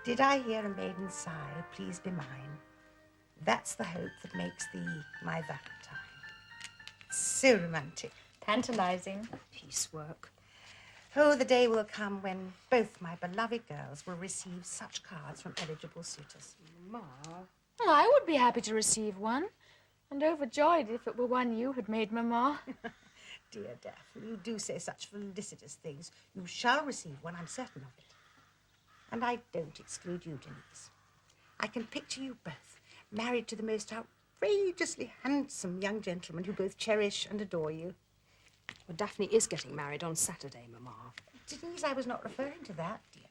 Did I hear a maiden sigh, please be mine? That's the hope that makes thee my Valentine. So romantic. Tantalizing. Piecework. Oh, the day will come when both my beloved girls will receive such cards from eligible suitors. Ma. Well, I would be happy to receive one, and overjoyed if it were one you had made, Mamma. Dear Daphne, you do say such felicitous things. You shall receive one, I'm certain of it. And I don't exclude you, Denise. I can picture you both married to the most outrageously handsome young gentleman who both cherish and adore you. Well, Daphne is getting married on Saturday, Mamma. Denise, I was not referring to that, dear.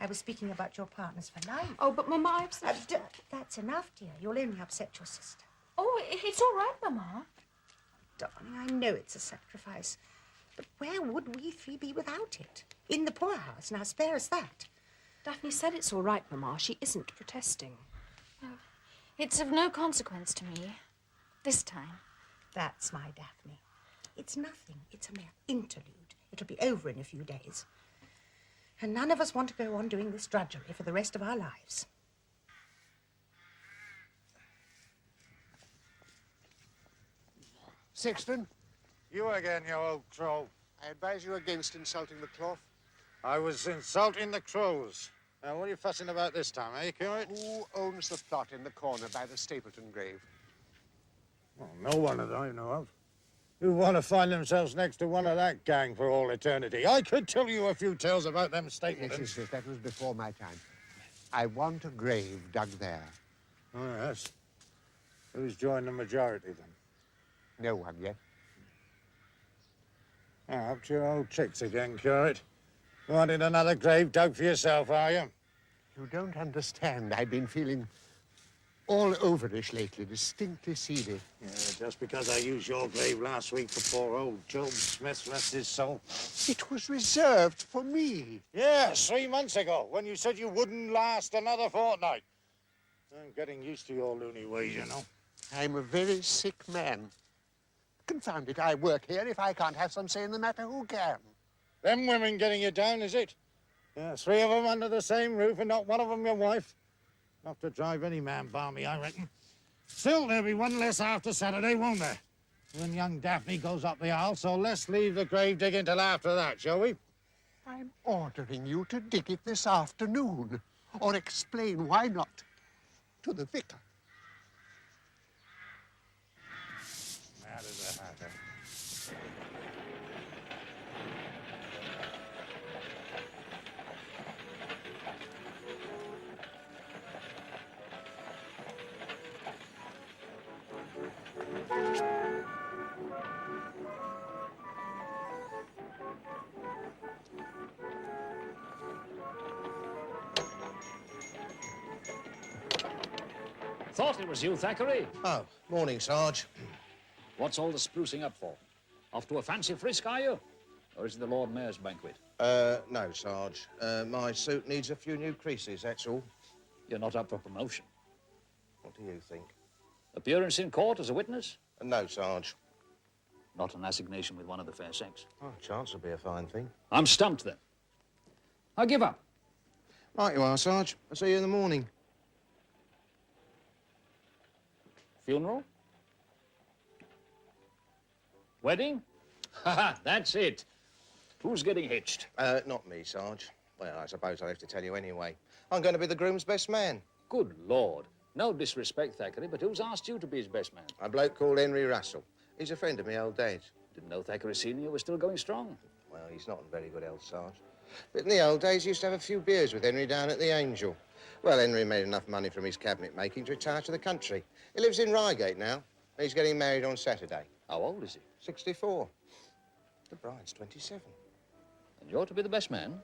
I was speaking about your partners for life. Oh, but Mamma, that's enough, dear. You'll only upset your sister. Oh, it's all right, Mamma. Darling, I know it's a sacrifice, but where would we three be without it? In the poorhouse. Now, spare us that. Daphne said it's all right, Mamma. She isn't protesting. Oh, it's of no consequence to me. This time. That's my Daphne. It's nothing. It's a mere interlude. It'll be over in a few days. And none of us want to go on doing this drudgery for the rest of our lives. Sexton? You again, you old troll. I advise you against insulting the cloth. I was insulting the crows. Now, what are you fussing about this time, eh, curate? Who owns the plot in the corner by the Stapleton grave? Well, no one that I know of. Who want to find themselves next to one of that gang for all eternity. I could tell you a few tales about them Stapletons. Yes, that was before my time. I want a grave dug there. Oh, yes. Who's joined the majority, then? No one yet. Oh, up to your old tricks again, curate. Wanting another grave dug for yourself, are you? You don't understand. I've been feeling all overish lately, distinctly seedy. Yeah, just because I used your grave last week for poor old Job Smith, rest his soul. It was reserved for me. Yes, 3 months ago, when you said you wouldn't last another fortnight. I'm getting used to your loony ways, you know. I'm a very sick man. Confound it, I work here. If I can't have some say in the matter, who can? Them women getting you down, is it? Yeah, 3 of them under the same roof and not one of them your wife. Enough to drive any man balmy, I reckon. Still, there'll be one less after Saturday, won't there? When young Daphne goes up the aisle, so let's leave the grave digging till after that, shall we? I'm ordering you to dig it this afternoon, or explain why not to the vicar. Mad as a hatter. Thought it was you, Thackeray. Oh, morning, Sarge. What's all the sprucing up for? Off to a fancy frisk, are you? Or is it the Lord Mayor's banquet? No, Sarge. My suit needs a few new creases, that's all. You're not up for promotion. What do you think? Appearance in court as a witness? No, Sarge. Not an assignation with one of the fair sex. Oh, chance will be a fine thing. I'm stumped, then. I give up. Right you are, Sarge. I'll see you in the morning. Funeral? Wedding? Ha! That's it. Who's getting hitched? Not me, Sarge. Well, I suppose I'll have to tell you anyway. I'm going to be the groom's best man. Good Lord. No disrespect, Thackeray, but who's asked you to be his best man? A bloke called Henry Russell. He's a friend of my old days. Didn't know Thackeray Senior was still going strong. Well, he's not in very good health, Sarge. But in the old days, he used to have a few beers with Henry down at the Angel. Well, Henry made enough money from his cabinet making to retire to the country. He lives in Reigate now. He's getting married on Saturday. How old is he? 64. The bride's 27. And you're to be the best man?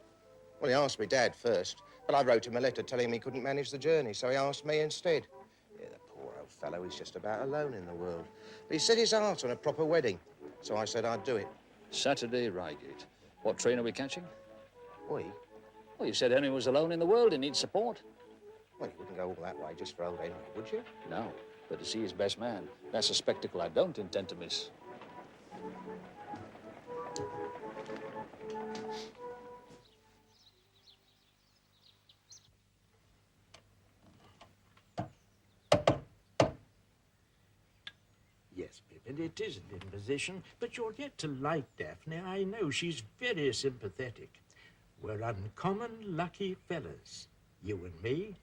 Well, he asked me Dad first, but I wrote him a letter telling him he couldn't manage the journey, so he asked me instead. Yeah, the poor old fellow, he's just about alone in the world. But he set his heart on a proper wedding, so I said I'd do it. Saturday, Reigate. What train are we catching? We? Well, you said Henry was alone in the world. He needs support. Well, you wouldn't go all that way just for old Henry, would you? No, but to see his best man, that's a spectacle I don't intend to miss. Yes, Pippin, it is an imposition, but you're yet to like Daphne. I know she's very sympathetic. We're uncommon lucky fellas, you and me.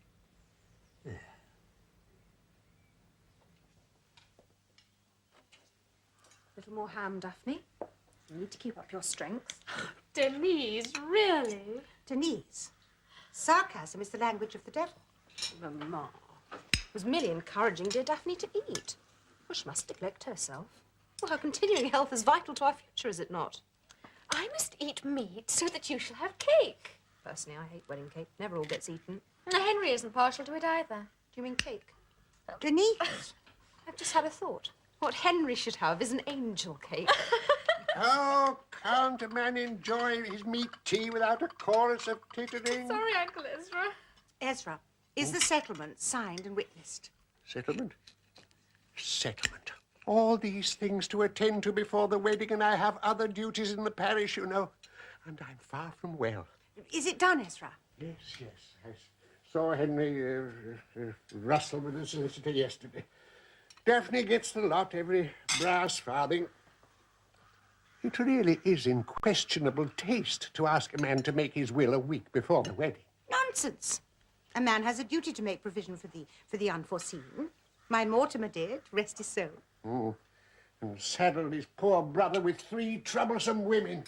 Little more ham, Daphne. You need to keep up your strength. Denise, really? Denise, sarcasm is the language of the devil. Mamma was merely encouraging dear Daphne to eat. Well, she must neglect herself. Well, her continuing health is vital to our future, is it not? I must eat meat so that you shall have cake. Personally, I hate wedding cake. Never all gets eaten. Now, Henry isn't partial to it either. Do you mean cake? Denise, I've just had a thought. What Henry should have is an angel cake. How can't a man enjoy his meat tea without a chorus of tittering? Sorry, Uncle Ezra. Ezra, is the settlement signed and witnessed? Settlement? Settlement. All these things to attend to before the wedding, and I have other duties in the parish, you know. And I'm far from well. Is it done, Ezra? Yes, yes. I saw Henry rustle with the solicitor yesterday. Daphne gets the lot, every brass farthing. It really is in questionable taste to ask a man to make his will a week before the wedding. Nonsense. A man has a duty to make provision for the unforeseen. My Mortimer did, rest his soul. Mm. And saddled his poor brother with 3 troublesome women.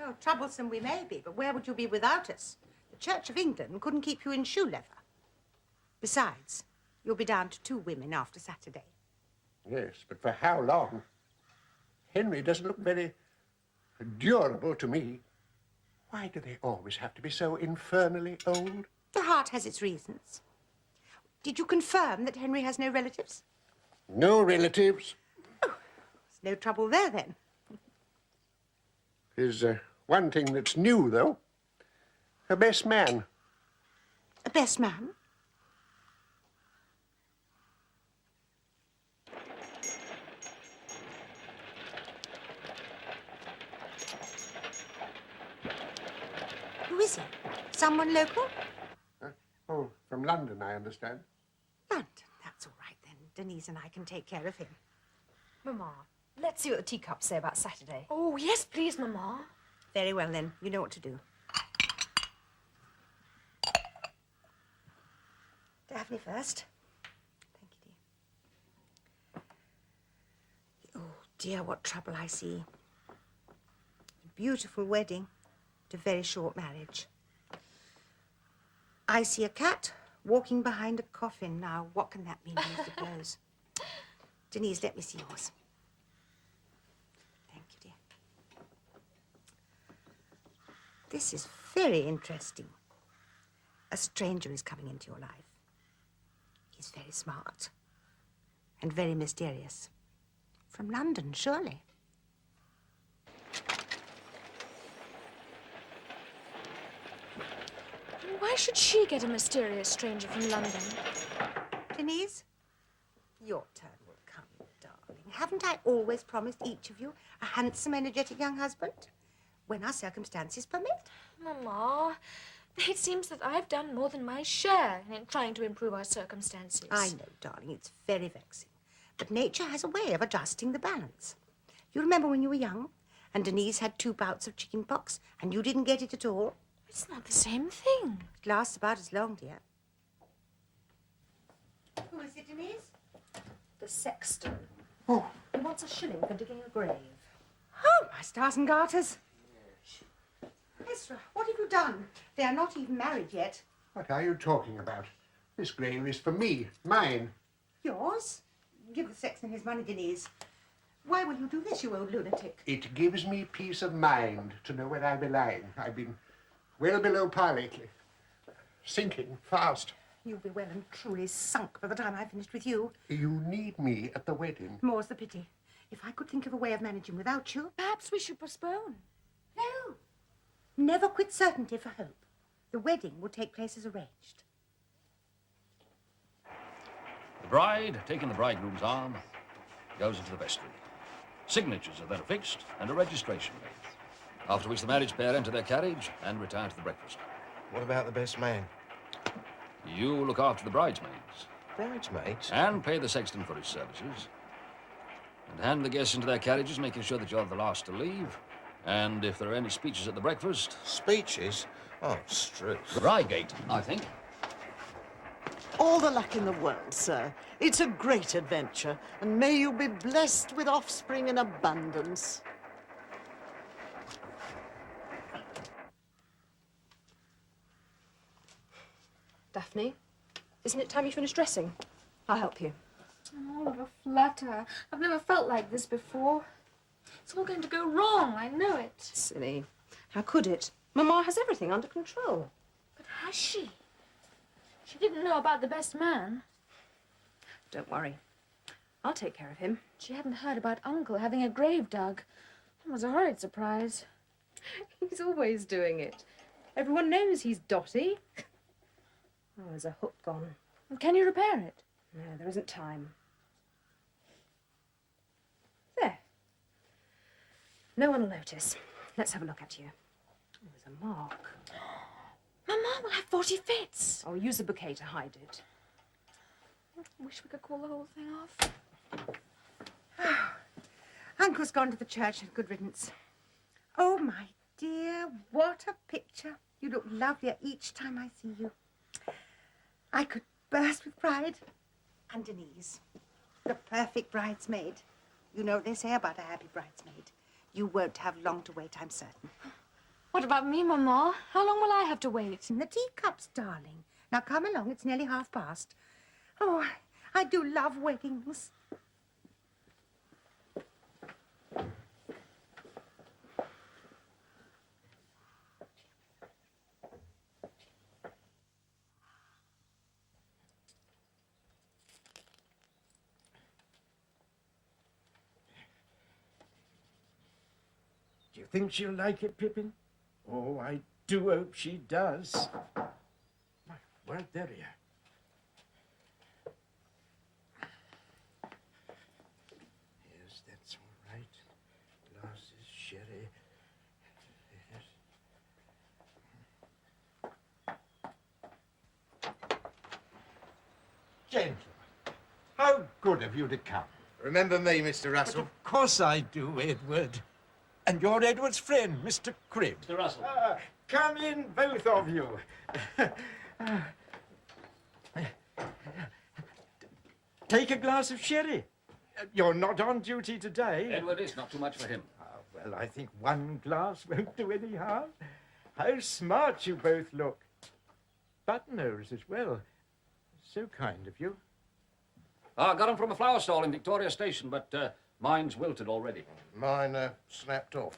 Oh, troublesome we may be, but where would you be without us? The Church of England couldn't keep you in shoe leather. Besides, you'll be down to 2 women after Saturday. Yes, but for how long? Henry doesn't look very durable to me. Why do they always have to be so infernally old? The heart has its reasons. Did you confirm that Henry has no relatives? No relatives. There's no trouble there, then. There's one thing that's new, though. Her best man. A best man? Who is he? Someone local? Oh, from London, I understand. London. That's all right, then. Denise and I can take care of him. Mamma, let's see what the teacups say about Saturday. Oh, yes, please, Mamma. Very well, then. You know what to do. Daphne first. Thank you, dear. Oh, dear, what trouble I see. A beautiful wedding, but a very short marriage. I see a cat walking behind a coffin. Now, what can that mean, do you suppose? Denise, let me see yours. Thank you, dear. This is very interesting. A stranger is coming into your life. He's very smart and very mysterious. From London, surely. Why should she get a mysterious stranger from London? Denise, your turn will come, darling. Haven't I always promised each of you a handsome, energetic young husband? When our circumstances permit. Mamma, it seems that I've done more than my share in trying to improve our circumstances. I know, darling, it's very vexing. But nature has a way of adjusting the balance. You remember when you were young, and Denise had 2 bouts of chicken pox, and you didn't get it at all? It's not the same thing. It lasts about as long, dear. Who is it, Denise? The sexton. Oh, He wants a shilling for digging a grave. Oh, my stars and garters. Ezra, what have you done? They are not even married yet. what are you talking about? This grave is for me, mine. Yours? Give the sexton his money, Denise. Why will you do this, you old lunatic? It gives me peace of mind to know where I be lying. I've been well below par lately. Sinking fast. You'll be well and truly sunk by the time I've finished with you. You need me at the wedding. More's the pity. If I could think of a way of managing without you. Perhaps we should postpone. No. Never quit certainty for hope. The wedding will take place as arranged. The bride, taking the bridegroom's arm, goes into the vestry. Signatures are then affixed and a registration made. After which the marriage pair enter their carriage and retire to the breakfast. What about the best man? You look after the bridesmaids Bridesmaids? and pay the sexton for his services. and hand the guests into their carriages, making sure that you're the last to leave. And if there are any speeches at the breakfast... Speeches? Oh, Struth. Reigate, I think. All the luck in the world, sir. It's a great adventure, and may you be blessed with offspring in abundance. Daphne, isn't it time you finished dressing? I'll help you. All of a flutter. I've never felt like this before. It's all going to go wrong, I know it. Silly. How could it? Mamma has everything under control. But has she? She didn't know about the best man. Don't worry. I'll take care of him. She hadn't heard about Uncle having a grave dug. That was a horrid surprise. He's always doing it. Everyone knows he's dotty. Oh, there's a hook gone. Can you repair it? No, there isn't time. There. No one will notice. Let's have a look at you. Oh, there's a mark. Mama will have 40 fits. I'll use a bouquet to hide it. I wish we could call the whole thing off. Uncle's gone to the church and good riddance. Oh, my dear, what a picture. You look lovelier each time I see you. I could burst with pride. And Denise, the perfect bridesmaid. You know what they say about a happy bridesmaid. You won't have long to wait, I'm certain. What about me, Mama? How long will I have to wait? In the teacups, darling. Now come along, it's nearly past. Oh, I do love weddings. Do you think she'll like it, Pippin? Oh, I do hope she does. My word, there you are. Yes, that's all right. Glasses, sherry. Yes. Gentlemen, how good of you to come. Remember me, Mr. But Russell? of course I do, Edward. And you're Edward's friend, Mr. Cribb. Mr. Russell. Come in, both of you. Take a glass of sherry. You're not on duty today. Edward is not too much for him. Well, I think one glass won't do any harm. How smart you both look. Button-nose as well. So kind of you. I got him from a flower stall in Victoria Station, but mine's wilted already. Mine snapped off.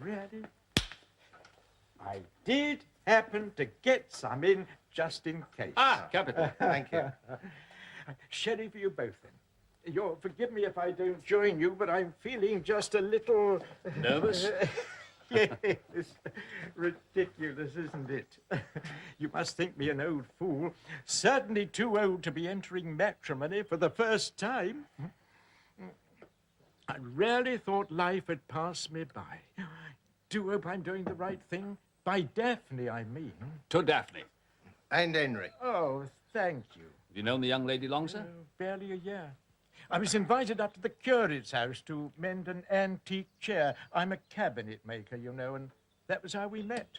Really? I did happen to get some in just in case. Ah, capital. Thank you. Sherry for you both, then. You'll forgive me if I don't join you, but I'm feeling just a little... Nervous? Yes. Ridiculous, isn't it? You must think me an old fool. Certainly too old to be entering matrimony for the first time. I rarely thought life had passed me by. Do hope I'm doing the right thing. By Daphne, I mean. To Daphne. And Henry. Oh, thank you. Have you known the young lady long, sir? Barely a year. I was invited up to the curate's house to mend an antique chair. I'm a cabinet maker, you know, and that was how we met.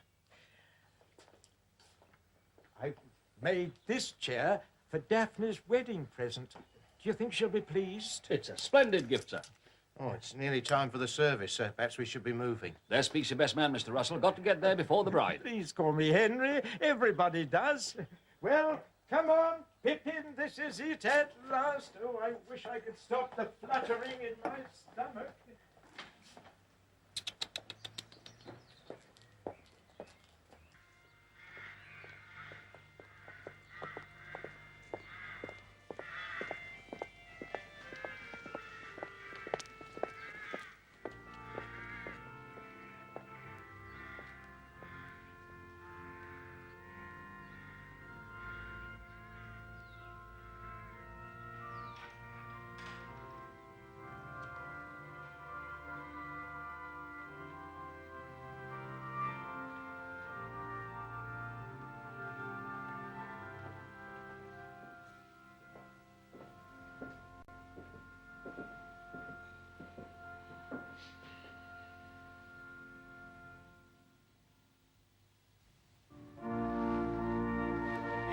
I made this chair for Daphne's wedding present. Do you think she'll be pleased? It's a splendid gift, sir. Oh, it's nearly time for the service, sir. Perhaps we should be moving. There speaks your best man, Mr. Russell. Got to get there before the bride. Please call me Henry. Everybody does. Well, come on, Pippin. This is it at last. Oh, I wish I could stop the fluttering in my stomach.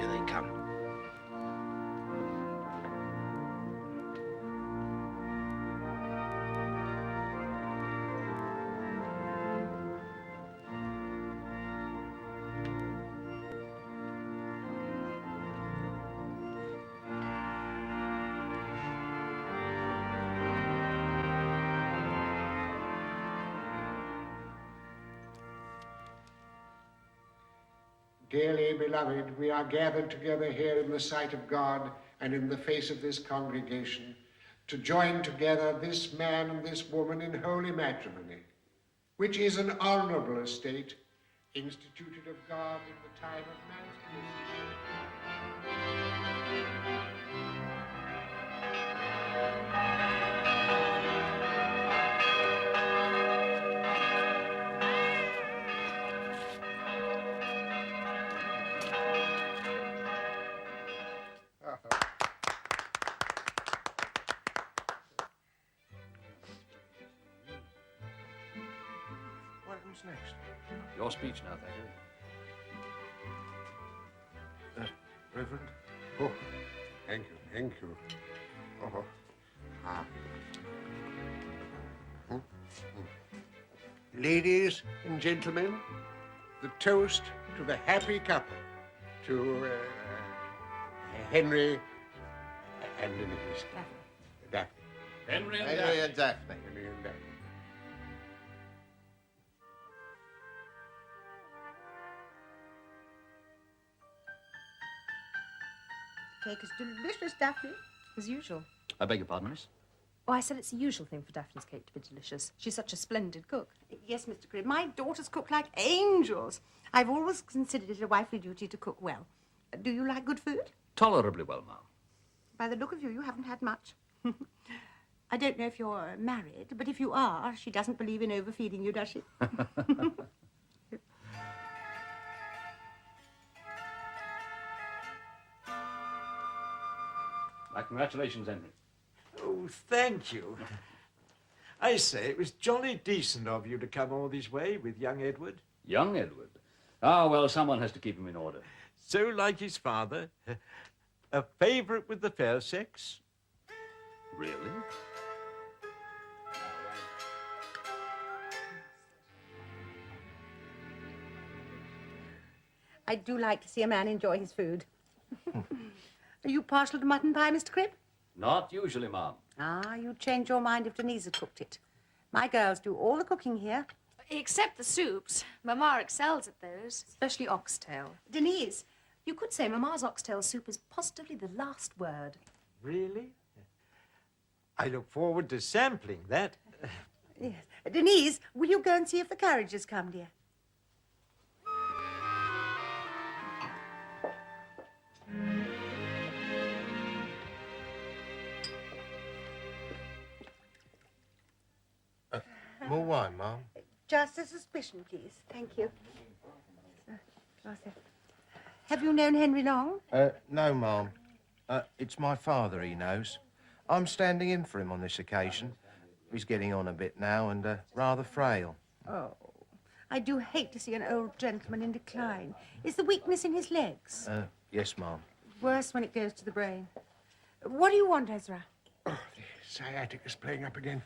Here they come. Dearly beloved, we are gathered together here in the sight of God and in the face of this congregation to join together this man and this woman in holy matrimony, which is an honorable estate instituted of God in the time of man's innocence. What happens next? Your speech now, Thackeray. Reverend? Oh, thank you, thank you. Oh, ah. Ladies and gentlemen, the toast to the happy couple, to Henry and Denise. Daphne. Henry and Henry and Daphne. Henry and Daphne. Cake is delicious, Daphne. As usual. I beg your pardon, miss? Oh, I said it's the usual thing for Daphne's cake to be delicious. She's such a splendid cook. Yes, Mr. Cribb, my daughters cook like angels. I've always considered it a wifely duty to cook well. Do you like good food? Tolerably well, ma'am. By the look of you, you haven't had much. I don't know if you're married, but if you are, she doesn't believe in overfeeding you, does she? My congratulations, Henry. Oh, thank you. I say, it was jolly decent of you to come all this way with young Edward. Young Edward. Ah, well, someone has to keep him in order. So like his father. A favourite with the fair sex. Really? I do like to see a man enjoy his food. Are you partial to mutton pie, Mr. Cribb? Not usually, ma'am. Ah, you'd change your mind if Denise had cooked it. My girls do all the cooking here. Except the soups. Mamma excels at those. Especially oxtail. Denise, You could say Mamma's oxtail soup is positively the last word. Really? I look forward to sampling that. yes. Denise, will you go and see if the carriage has come, dear? More wine, Mum? Just a suspicion, please. Thank you. Have you known Henry long? No, Mum. It's my father he knows. I'm standing in for him on this occasion. He's getting on a bit now and rather frail. Oh, I do hate to see an old gentleman in decline. Is the weakness in his legs? Yes, Mum. Worse when it goes to the brain. What do you want, Ezra? Oh, the sciatic is playing up again.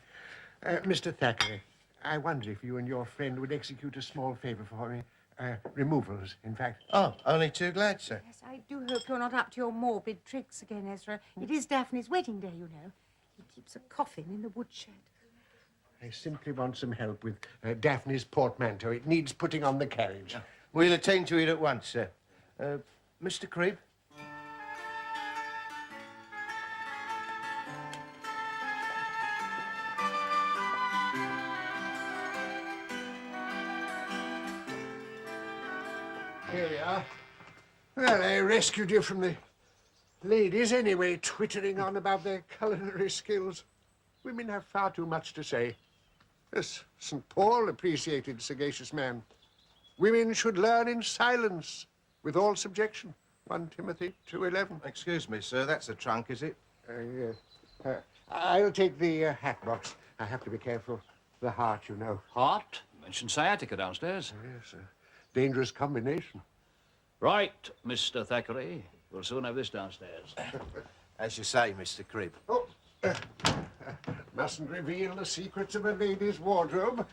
Mr. Thackeray, I wonder if you and your friend would execute a small favor for me. Removals, in fact. Oh, only too glad, sir. Yes, I do hope you're not up to your morbid tricks again, Ezra. It is Daphne's wedding day, you know. He keeps a coffin in the woodshed. I simply want some help with Daphne's portmanteau. It needs putting on the carriage. We'll attend to it at once, sir. Mr. Cribb? Here we are. Well, I rescued you from the ladies anyway, twittering on about their culinary skills. Women have far too much to say. As St. Paul appreciated sagacious man. Women should learn in silence, with all subjection. 1 Timothy 2:11. Excuse me, sir. That's the trunk, is it? Yes. I'll take the hat box. I have to be careful. The heart, you know. Heart? You mentioned sciatica downstairs. Yes, a dangerous combination. Right, Mr. Thackeray. We'll soon have this downstairs. As you say, Mr. Cribb. Oh, mustn't reveal the secrets of a lady's wardrobe.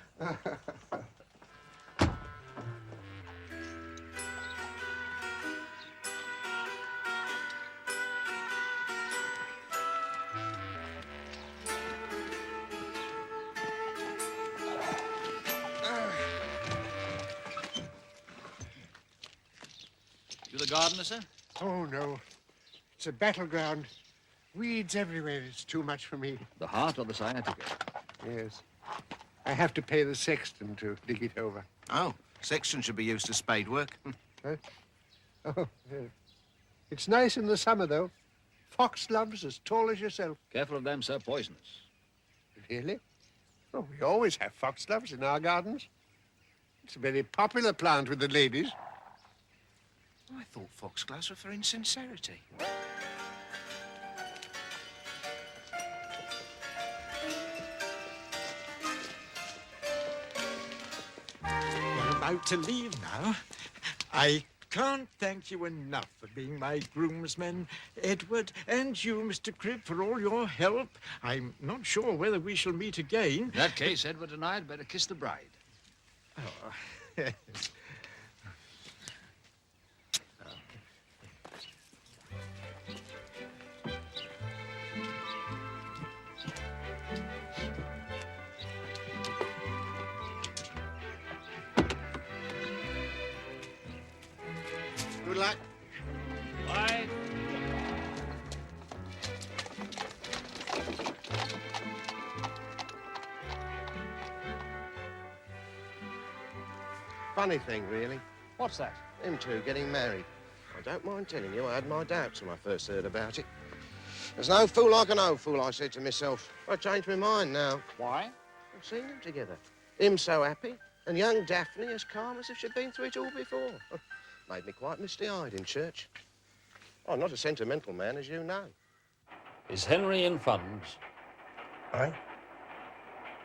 You the gardener, sir? Oh, no. It's a battleground. Weeds everywhere. It's too much for me. The heart or the sciatica? Yes. I have to pay the sexton to dig it over. Oh, sexton should be used to spade work. Huh? Oh, it's nice in the summer, though. Foxgloves as tall as yourself. Careful of them, sir. Poisonous. Really? Oh, we always have foxgloves in our gardens. It's a very popular plant with the ladies. I thought foxgloves were for insincerity. We're about to leave now. I can't thank you enough for being my groomsmen, Edward, and you, Mr. Cribb, for all your help. I'm not sure whether we shall meet again. In that case, Edward and I had better kiss the bride. Oh, yes. Good luck. Bye. Funny thing, really. What's that? Them two getting married. I don't mind telling you, I had my doubts when I first heard about it. There's no fool like an old fool, I said to myself. I changed my mind now. Why? I've seen them together. Him so happy, and young Daphne as calm as if she'd been through it all before. Made me quite misty-eyed in church. I'm not a sentimental man, as you know. Is Henry in funds? Eh?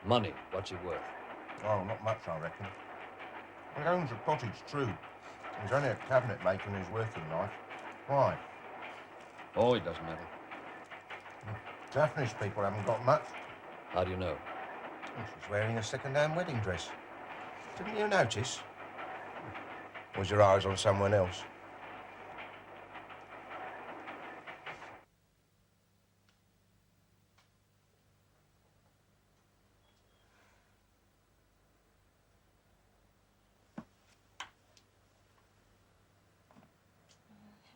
Money, what's he worth? Oh, not much, I reckon. He owns a cottage, true. He's only a cabinet maker in his working life. Why? Oh, it doesn't matter. Daphne's people haven't got much. How do you know? She's wearing a second-hand wedding dress. Didn't you notice? Was your eyes on someone else?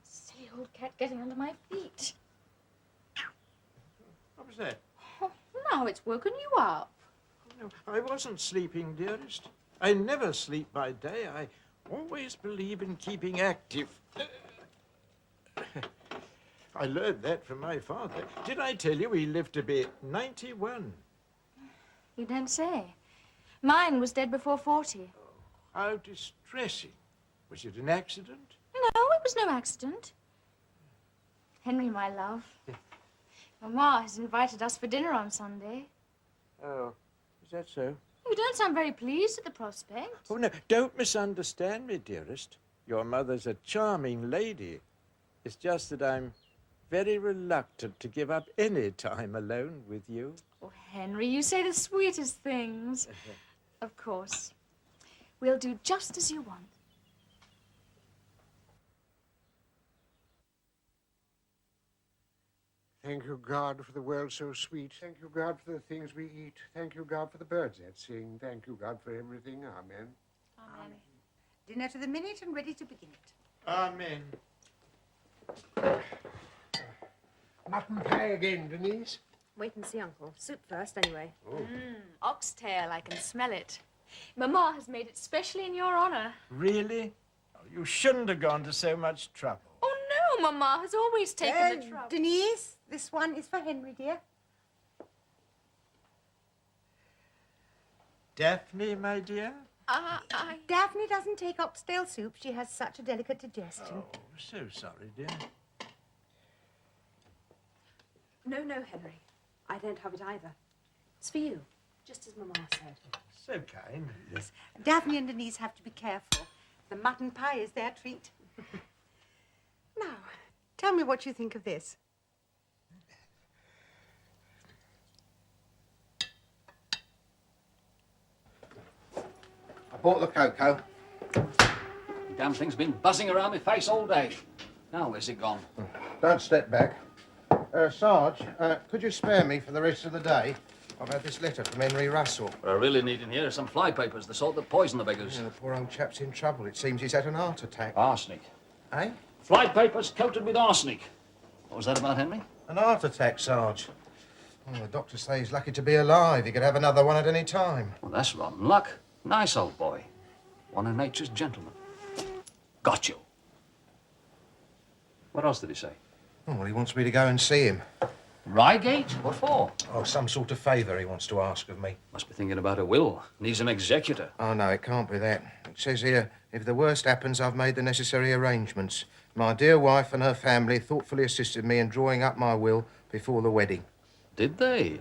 Silly old cat getting under my feet. What was that? Oh, now it's woken you up. No, I wasn't sleeping, dearest. I never sleep by day. I always believe in keeping active. I learned that from my father. Did I tell you he lived to be 91? You don't say. Mine was dead before 40. How distressing. Was it an accident? No, it was no accident. Henry, my love. Mamma has invited us for dinner on Sunday. Oh, is that so? You don't sound very pleased at the prospect. Oh, no, don't misunderstand me, dearest. Your mother's a charming lady. It's just that I'm very reluctant to give up any time alone with you. Oh, Henry, you say the sweetest things. Of course. We'll do just as you want. Thank you, God, for the world so sweet. Thank you, God, for the things we eat. Thank you, God, for the birds that sing. Thank you, God, for everything. Amen. Amen. Dinner to the minute and ready to begin it. Amen. Mutton pie again, Denise. Wait and see, Uncle. Soup first, anyway. Oxtail, I can smell it. Mamma has made it specially in your honor. Really? Oh, you shouldn't have gone to so much trouble. Oh, no, Mamma has always taken the trouble. Denise, this one is for Henry, dear. Daphne, my dear? Daphne doesn't take oxtail soup. She has such a delicate digestion. Oh, so sorry, dear. No, Henry. I don't have it either. It's for you, just as Mamma said. So kind. Daphne and Denise have to be careful. The mutton pie is their treat. Now, tell me what you think of this. I bought the cocoa. Damn thing's been buzzing around my face all day. Now, where's it gone? Don't step back. Sarge, could you spare me for the rest of the day? I've had this letter from Henry Russell. What I really need in here are some flypapers, the sort that poison the beggars. The poor old chap's in trouble. It seems he's had an heart attack. Arsenic. Eh? Flypapers coated with arsenic. What was that about, Henry? An heart attack, Sarge. Well, the doctors say he's lucky to be alive. He could have another one at any time. Well, that's rotten luck. Nice old boy. One of nature's gentlemen. Got you. What else did he say? Oh, well, he wants me to go and see him. Reigate? What for? Oh, some sort of favour he wants to ask of me. Must be thinking about a will. Needs an executor. Oh, no, it can't be that. It says here, if the worst happens, I've made the necessary arrangements. My dear wife and her family thoughtfully assisted me in drawing up my will before the wedding. Did they?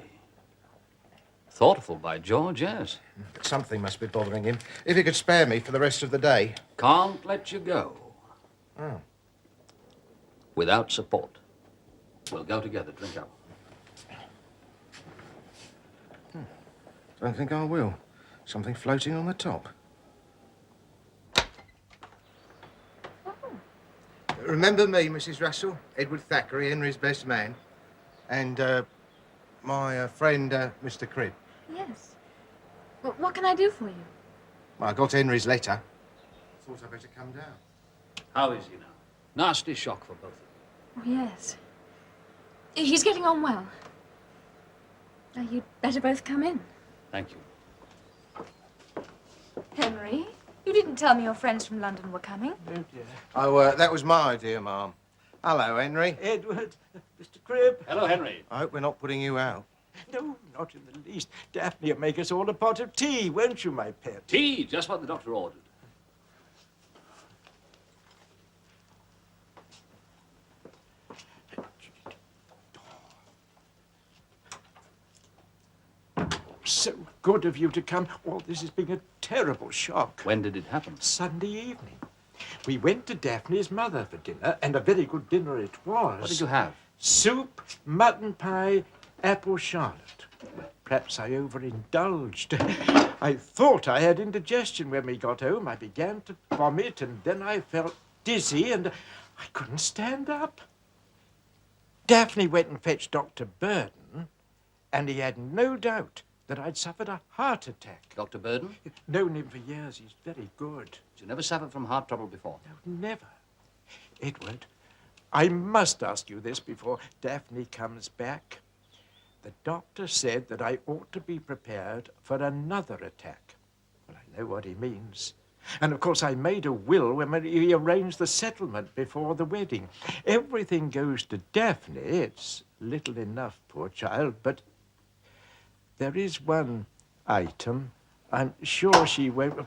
Thoughtful, by George, yes. But something must be bothering him. If he could spare me for the rest of the day. Can't let you go. Oh. Without support. We'll go together, drink up. Don't think I will. Something floating on the top. Remember me, Mrs. Russell? Edward Thackeray, Henry's best man. And, my friend, Mr. Cribb. Yes. Well, what can I do for you? Well, I got Henry's letter. Thought I'd better come down. How is he now? Nasty shock for both of you. Oh, yes. He's getting on well. Now, you'd better both come in. Thank you. Henry, you didn't tell me your friends from London were coming. Oh, dear. Oh, that was my idea, Ma'am. Hello, Henry. Edward, Mr. Cribb. Hello, Henry. I hope we're not putting you out. No, not in the least. Daphne will make us all a pot of tea, won't you, my pet? Tea, just what the doctor ordered. So good of you to come. All this has been a terrible shock. When did it happen? Sunday evening. We went to Daphne's mother for dinner, and a very good dinner it was. What did you have? Soup, mutton pie, apple charlotte. Perhaps I overindulged. I thought I had indigestion when we got home. I began to vomit, and then I felt dizzy, and I couldn't stand up. Daphne went and fetched Dr. Burden, and he had no doubt that I'd suffered a heart attack. Dr. Burden? Known him for years. He's very good. You never suffered from heart trouble before? No, never. Edward, I must ask you this before Daphne comes back. The doctor said that I ought to be prepared for another attack. Well, I know what he means. And, of course, I made a will when he arranged the settlement before the wedding. Everything goes to Daphne. It's little enough, poor child, but there is one item. I'm sure she won't...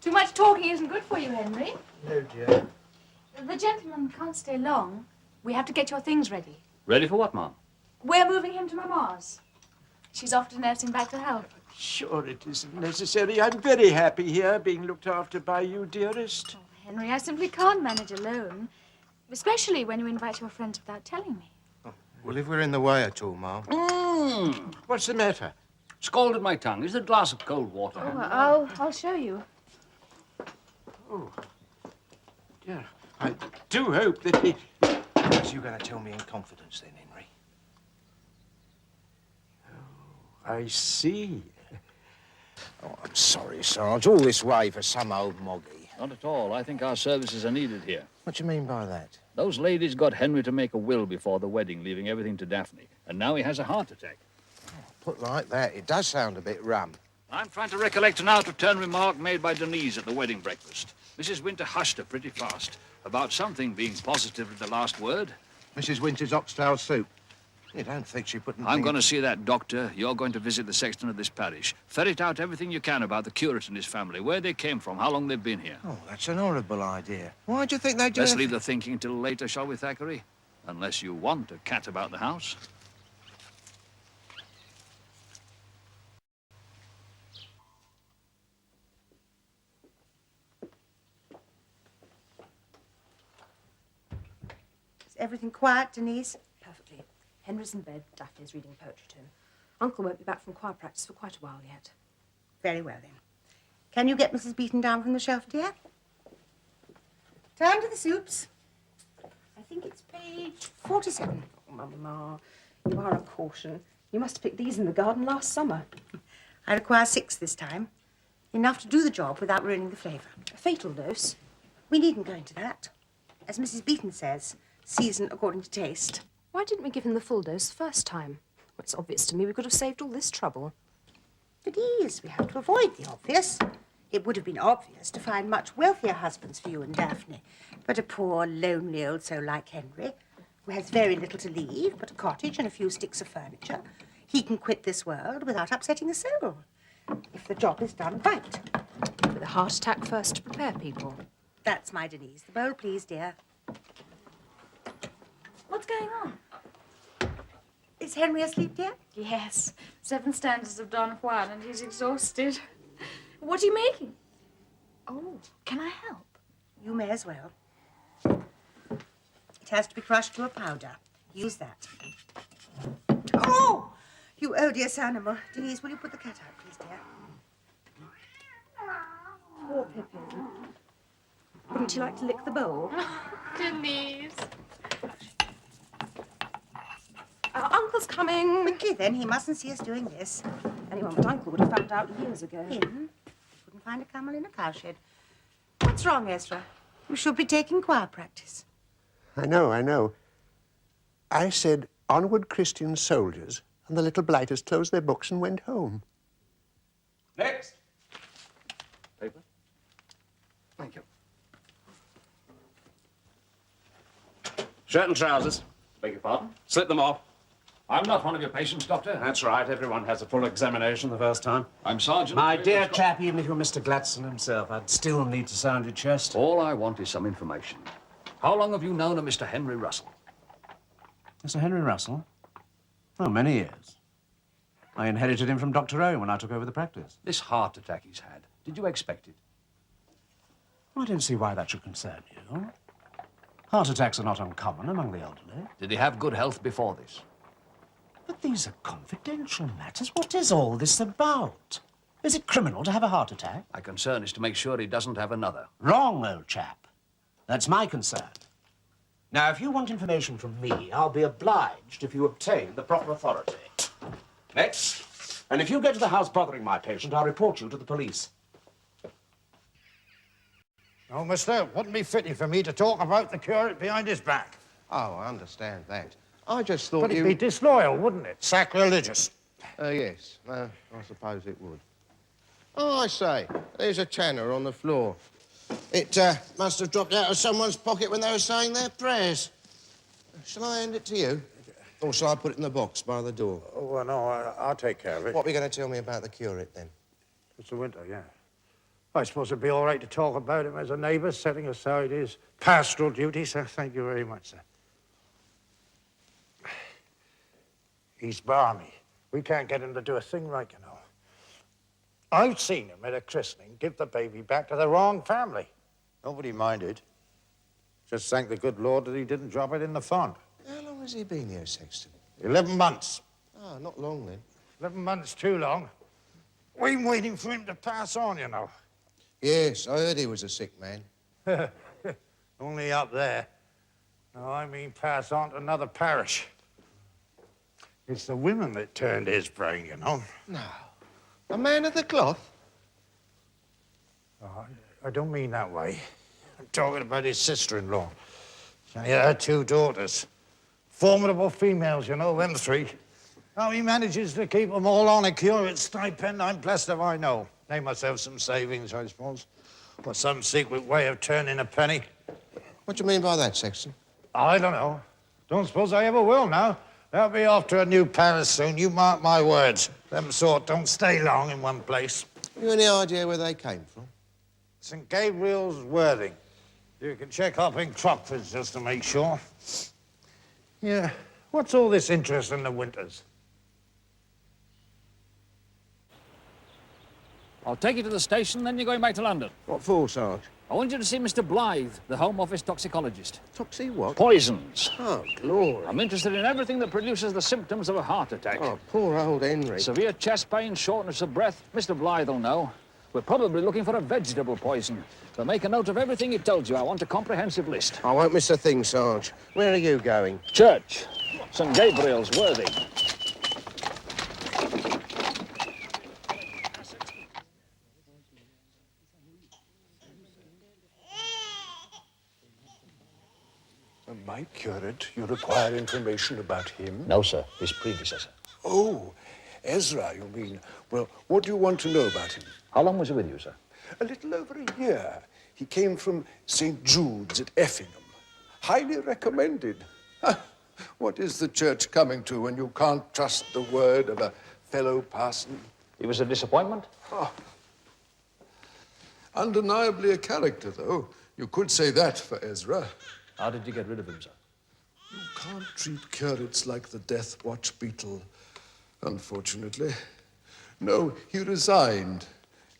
Too much talking isn't good for you, Henry. No, dear. The gentleman can't stay long. We have to get your things ready. Ready for what, Mom? We're moving him to Mamma's. She's off to nurse him back to health. Sure, it isn't necessary. I'm very happy here, being looked after by you, dearest. Oh, Henry, I simply can't manage alone. Especially when you invite your friends without telling me. Well, if we're in the way at all, Ma'am. What's the matter? Scalded my tongue. Is there a glass of cold water? I'll show you. Oh, dear. I do hope that he... What are you going to tell me in confidence, then, Henry? Oh, I see. Oh, I'm sorry, Sarge. All this way for some old moggy. Not at all. I think our services are needed here. What do you mean by that? Those ladies got Henry to make a will before the wedding, leaving everything to Daphne. And now he has a heart attack. Put like that, it does sound a bit rum. I'm trying to recollect an out-of-turn remark made by Denise at the wedding breakfast. Mrs. Winter hushed her pretty fast about something being positively the last word. Mrs. Winter's oxtail soup. You don't think she put... I'm going to see that doctor. You're going to visit the sexton of this parish. Ferret out everything you can about the curate and his family, where they came from, how long they've been here. Oh, that's an horrible idea. Why do you think they do Let's that? leave the thinking till later, shall we, Thackeray? Unless you want a cat about the house. everything quiet, Denise? Perfectly. Henry's in bed. Daphne's reading poetry to him. Uncle won't be back from choir practice for quite a while yet. Very well, then. Can you get Mrs. Beeton down from the shelf, dear? Turn to the soups. I think it's page 47. Oh, Mamma, you are a caution. You must have picked these in the garden last summer. I require 6 this time. Enough to do the job without ruining the flavour. A fatal dose. We needn't go into that. As Mrs. Beeton says, season according to taste. Why didn't we give him the full dose the first time? Well, it's obvious to me we could have saved all this trouble. It is. We have to avoid the obvious. It would have been obvious to find much wealthier husbands for you and Daphne. But a poor, lonely old soul like Henry, who has very little to leave but a cottage and a few sticks of furniture, he can quit this world without upsetting a soul, if the job is done right. With a heart attack first to prepare people. That's my Denise. The bowl, please, dear. What's going on? Is Henry asleep, dear? Yes, 7 stanzas of Don Juan and he's exhausted. What are you making? Oh, can I help? You may as well. It has to be crushed to a powder. Use that. Oh! You odious animal. Denise, will you put the cat out, please, dear? Poor Pippin. Wouldn't you like to lick the bowl? Denise. Uncle's coming. Quickly, then. He mustn't see us doing this. Anyone but Uncle would have found out years ago. Him? Couldn't find a camel in a cowshed. What's wrong, Ezra? You should be taking choir practice. I know. I said, onward, Christian soldiers, and the little blighters closed their books and went home. Next. Paper. Thank you. Shirt and trousers. Beg your pardon? Slip them off. I'm not one of your patients, Doctor. That's right. Everyone has a full examination the first time. I'm Sergeant. My dear chap, even if you're Mr. Gladstone himself, I'd still need to sound your chest. All I want is some information. How long have you known a Mr. Henry Russell? Mr. Henry Russell? Oh, many years. I inherited him from Dr. O when I took over the practice. This heart attack he's had, did you expect it? I don't see why that should concern you. Heart attacks are not uncommon among the elderly. Did he have good health before this? But these are confidential matters. What is all this about? Is it criminal to have a heart attack? My concern is to make sure he doesn't have another. Wrong, old chap. That's my concern. Now, if you want information from me, I'll be obliged if you obtain the proper authority. Next. And if you go to the house bothering my patient, I'll report you to the police. Oh, mister, wouldn't be fitting for me to talk about the curate behind his back. Oh, I understand that. I just thought But it'd be disloyal, wouldn't it? Sacrilegious. Yes, I suppose it would. Oh, I say, there's a tanner on the floor. It must have dropped out of someone's pocket when they were saying their prayers. Shall I hand it to you? Or shall I put it in the box by the door? Oh, well, no, I'll take care of it. What were you going to tell me about the curate, then? It's the winter, yeah. I suppose it'd be all right to talk about him as a neighbour, setting aside his pastoral duties. Thank you very much, sir. He's balmy. We can't get him to do a thing right, you know. I've seen him at a christening give the baby back to the wrong family. Nobody minded. Just thank the good Lord that he didn't drop it in the font. How long has he been here, Sexton? 11 months. Oh, not long, then. 11 months too long. We've been waiting for him to pass on, you know. Yes, I heard he was a sick man. Only up there. No, I mean pass on to another parish. It's the women that turned his brain, you know. No. A man of the cloth? Oh, I don't mean that way. I'm talking about his sister-in-law. Her 2 daughters. Formidable females, you know, them 3. How he manages to keep them all on a curate stipend, I'm blessed if I know. They must have some savings, I suppose. Or some secret way of turning a penny. What do you mean by that, Sexton? I don't know. Don't suppose I ever will now. They'll be off to a new palace soon, you mark my words. Them sort don't stay long in one place. You any idea where they came from? St. Gabriel's, Worthing. You can check up in Crockford's just to make sure. Yeah, what's all this interest in the Winters? I'll take you to the station, then you're going back to London. What for, Sarge? I want you to see Mr. Blythe, the Home Office toxicologist. Toxie what? Poisons. Oh, glory. I'm interested in everything that produces the symptoms of a heart attack. Oh, poor old Henry. Severe chest pain, shortness of breath. Mr. Blythe will know. We're probably looking for a vegetable poison. But make a note of everything he told you. I want a comprehensive list. I won't miss a thing, Sarge. Where are you going? Church. St. Gabriel's, Worthy. My curate, you require information about him? No, sir. His predecessor. Oh, Ezra, you mean. Well, what do you want to know about him? How long was he with you, sir? A little over a year. He came from St. Jude's at Effingham. Highly recommended. What is the church coming to when you can't trust the word of a fellow parson? He was a disappointment? Oh. Undeniably a character, though. You could say that for Ezra. How did you get rid of him, sir? You can't treat curates like the death watch beetle, unfortunately. No, he resigned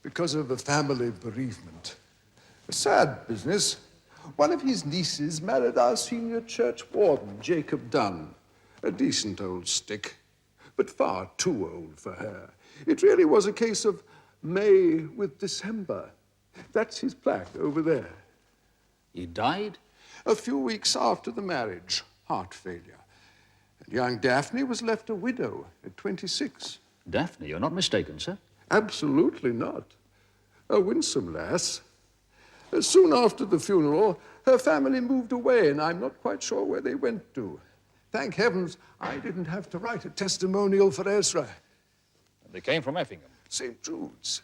because of a family bereavement. A sad business. One of his nieces married our senior church warden, Jacob Dunn. A decent old stick, but far too old for her. It really was a case of May with December. That's his plaque over there. He died? A few weeks after the marriage, heart failure. And young Daphne was left a widow at 26. Daphne, you're not mistaken, sir. Absolutely not. A winsome lass. Soon after the funeral, her family moved away, and I'm not quite sure where they went to. Thank heavens I didn't have to write a testimonial for Ezra. They came from Effingham. St. Jude's.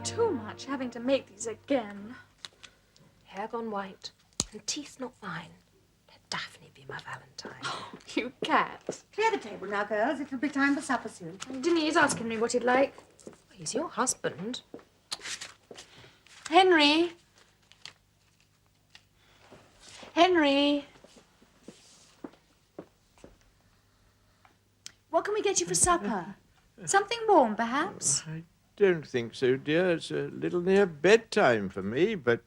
Too much having to make these again. Hair gone white and teeth not fine. Let Daphne be my Valentine. You cat. Clear the table now, girls. It'll be time for supper soon. Didn't he ask Henry what he'd like? He's your husband. Henry. Henry. What can we get you for supper? Something warm, perhaps? I don't think so, dear. It's a little near bedtime for me, but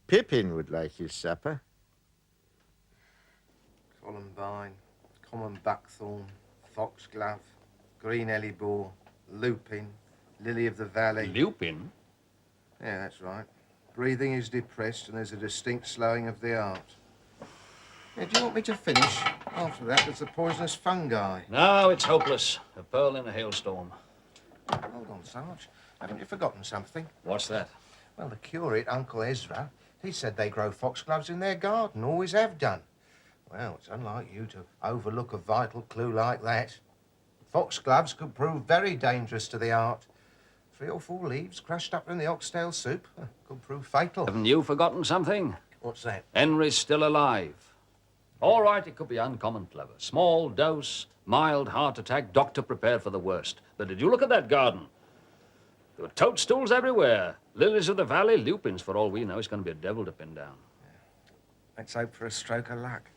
Pippin would like his supper. Columbine, common buckthorn, foxglove, green hellebore, lupin, lily of the valley. Lupin? Yeah, that's right. Breathing is depressed and there's a distinct slowing of the heart. Yeah, do you want me to finish? After that, there's the poisonous fungi. No, it's hopeless. A pearl in a hailstorm. Hold on, Sarge. Haven't you forgotten something? What's that? Well, the curate, Uncle Ezra, he said they grow foxgloves in their garden, always have done. Well, it's unlike you to overlook a vital clue like that. Foxgloves could prove very dangerous to the heart. 3 or 4 leaves crushed up in the oxtail soup could prove fatal. Haven't you forgotten something? What's that? Henry's still alive. All right, it could be uncommon clever. Small dose, mild heart attack, doctor prepared for the worst. But did you look at that garden? There were toadstools everywhere. Lilies of the valley, lupins, for all we know. It's going to be a devil to pin down. Let's hope for a stroke of luck.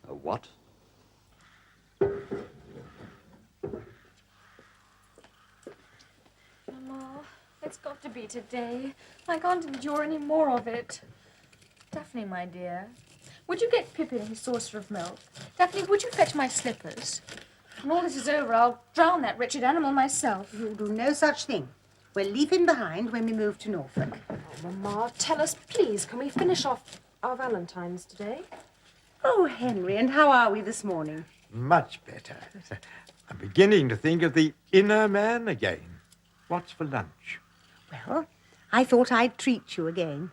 A what? Mama, it's got to be today. I can't endure any more of it. Daphne, my dear, would you get Pippin his saucer of milk? Daphne, would you fetch my slippers? When all this is over, I'll drown that wretched animal myself. You'll do no such thing. We'll leave him behind when we move to Norfolk. Oh, Mamma, tell us, please, can we finish off our Valentines today? Oh, Henry, and how are we this morning? Much better. I'm beginning to think of the inner man again. What's for lunch? Well, I thought I'd treat you again.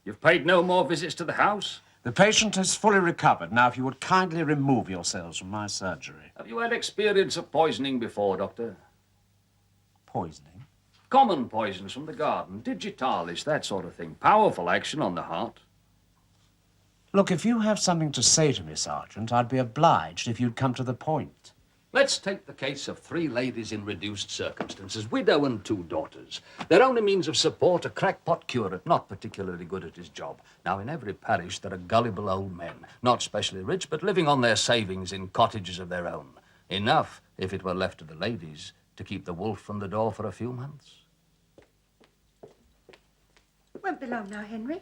You've paid no more visits to the house? The patient has fully recovered. Now, if you would kindly remove yourselves from my surgery. Have you had experience of poisoning before, Doctor? Poisoning? Common poisons from the garden, digitalis, that sort of thing. Powerful action on the heart. Look, if you have something to say to me, Sergeant, I'd be obliged if you'd come to the point. Let's take the case of 3 ladies in reduced circumstances, widow and 2 daughters. Their only means of support, a crackpot curate, not particularly good at his job. Now, in every parish, there are gullible old men, not specially rich, but living on their savings in cottages of their own. Enough, if it were left to the ladies, to keep the wolf from the door for a few months. Won't be long now, Henry.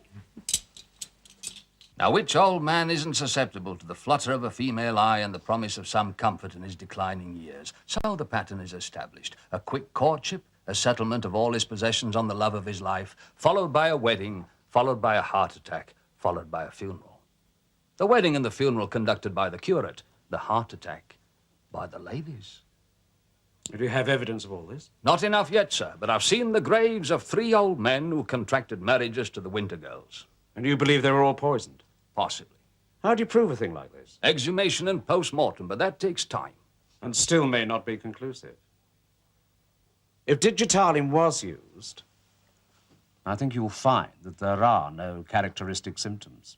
Now, which old man isn't susceptible to the flutter of a female eye and the promise of some comfort in his declining years? So the pattern is established. A quick courtship, a settlement of all his possessions on the love of his life, followed by a wedding, followed by a heart attack, followed by a funeral. The wedding and the funeral conducted by the curate, the heart attack by the ladies. Do you have evidence of all this? Not enough yet, sir, but I've seen the graves of 3 old men who contracted marriages to the Winter girls. And you believe they were all poisoned? Possibly. How do you prove a thing like this? Exhumation and post-mortem, but that takes time. And still may not be conclusive. If digitalis was used, I think you'll find that there are no characteristic symptoms.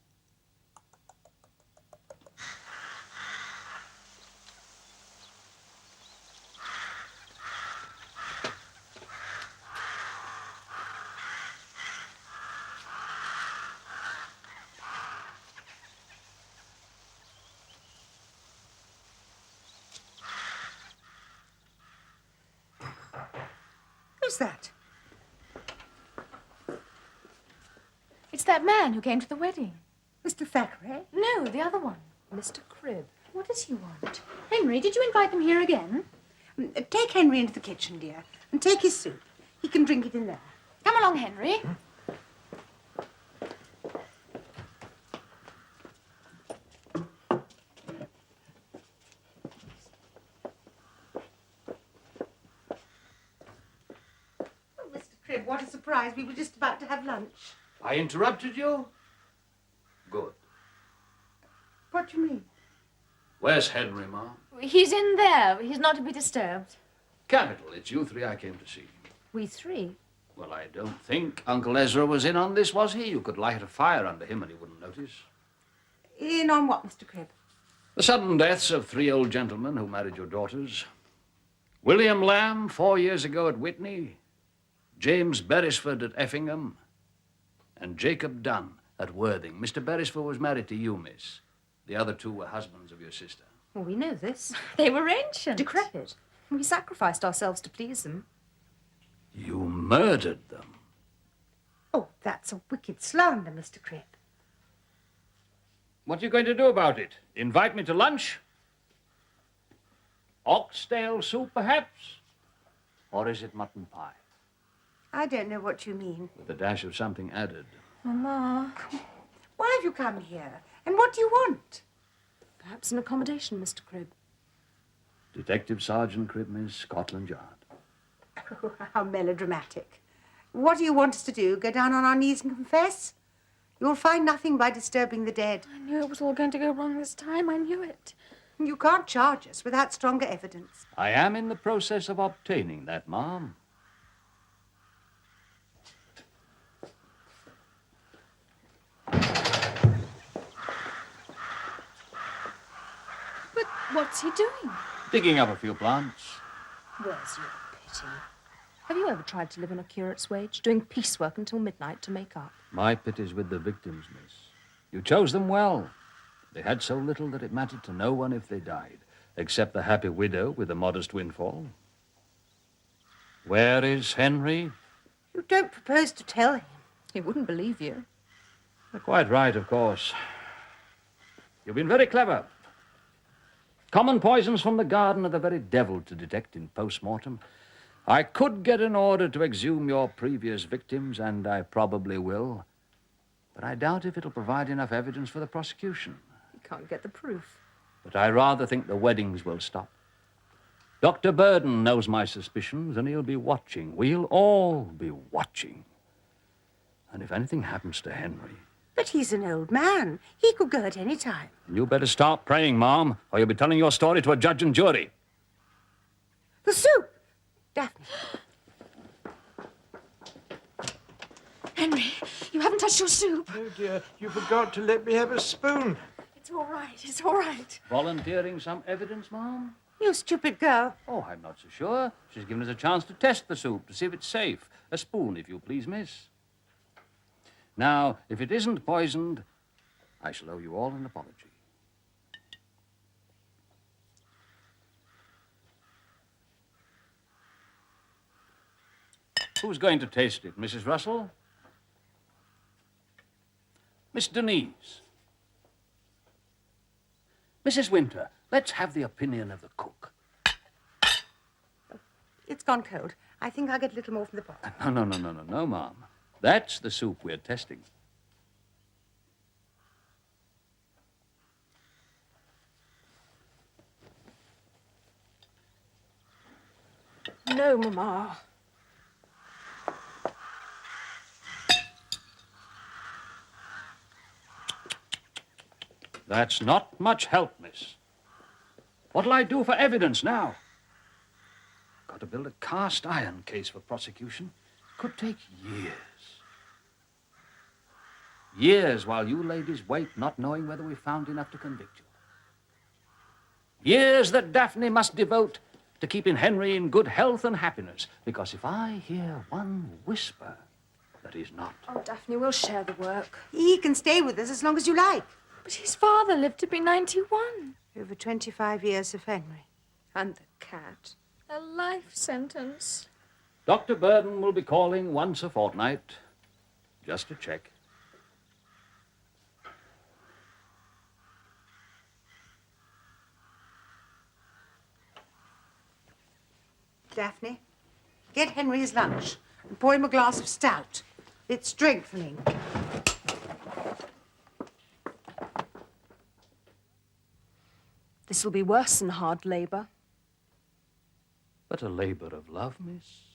Who's that? It's that man who came to the wedding. Mr. Thackeray? No, the other one. Mr. Cribb. What does he want? Henry, did you invite them here again? Take Henry into the kitchen, dear, and take his soup. He can drink it in there. Come along, Henry. Oh, Mr. Cribb, what a surprise. We were just about to have lunch. I interrupted you? Good. What do you mean? Where's Henry, Ma? He's in there. He's not to be disturbed. Capital. It's you 3 I came to see. We 3? Well, I don't think Uncle Ezra was in on this, was he? You could light a fire under him and he wouldn't notice. In on what, Mr. Cribb? The sudden deaths of 3 old gentlemen who married your daughters. William Lamb, 4 years ago at Whitney. James Beresford at Effingham. And Jacob Dunn at Worthing. Mr. Beresford was married to you, miss. The other 2 were husbands of your sister. Well, we know this. They were ancient. Decrepit. We sacrificed ourselves to please them. You murdered them. Oh, that's a wicked slander, Mr. Cribb. What are you going to do about it? Invite me to lunch? Oxtail soup, perhaps? Or is it mutton pie? I don't know what you mean. With a dash of something added. Mama. Why have you come here? And what do you want? Perhaps an accommodation, Mr. Cribb. Detective Sergeant Cribb, Miss, Scotland Yard. Oh, how melodramatic. What do you want us to do? Go down on our knees and confess? You'll find nothing by disturbing the dead. I knew it was all going to go wrong this time. I knew it. You can't charge us without stronger evidence. I am in the process of obtaining that, Ma'am. But what's he doing? Digging up a few plants. Where's your pity? Have you ever tried to live on a curate's wage, doing piecework until midnight to make up? My pity's with the victims, miss. You chose them well. They had so little that it mattered to no one if they died, except the happy widow with a modest windfall. Where is Henry? You don't propose to tell him. He wouldn't believe you. You're quite right, of course. You've been very clever. Common poisons from the garden are the very devil to detect in post-mortem. I could get an order to exhume your previous victims, and I probably will. But I doubt if it'll provide enough evidence for the prosecution. You can't get the proof. But I rather think the weddings will stop. Dr. Burden knows my suspicions, and he'll be watching. We'll all be watching. And if anything happens to Henry, But he's an old man. He could go at any time. You better start praying, Mom, or you'll be telling your story to a judge and jury. The soup! Daphne. Henry, you haven't touched your soup. Oh, dear, you forgot to let me have a spoon. It's all right. It's all right. Volunteering some evidence, Mom? You stupid girl. Oh, I'm not so sure. She's given us a chance to test the soup, to see if it's safe. A spoon, if you please, miss. Now, if it isn't poisoned, I shall owe you all an apology. Who's going to taste it, Mrs. Russell? Miss Denise. Mrs. Winter, let's have the opinion of the cook. It's gone cold. I think I'll get a little more from the pot. No, Ma'am. That's the soup we're testing. No, Mamma. That's not much help, miss. What'll I do for evidence now? Got to build a cast iron case for prosecution. Could take years. Years while you ladies wait, not knowing whether we found enough to convict you. Years that Daphne must devote to keeping Henry in good health and happiness. Because if I hear one whisper that he's not... Oh, Daphne, we'll share the work. He can stay with us as long as you like. But his father lived to be 91. Over 25 years of Henry. And the cat. A life sentence. Dr. Burden will be calling once a fortnight, just to check. Daphne, get Henry his lunch and pour him a glass of stout. It's strengthening. This'll be worse than hard labour. But a labor of love, miss.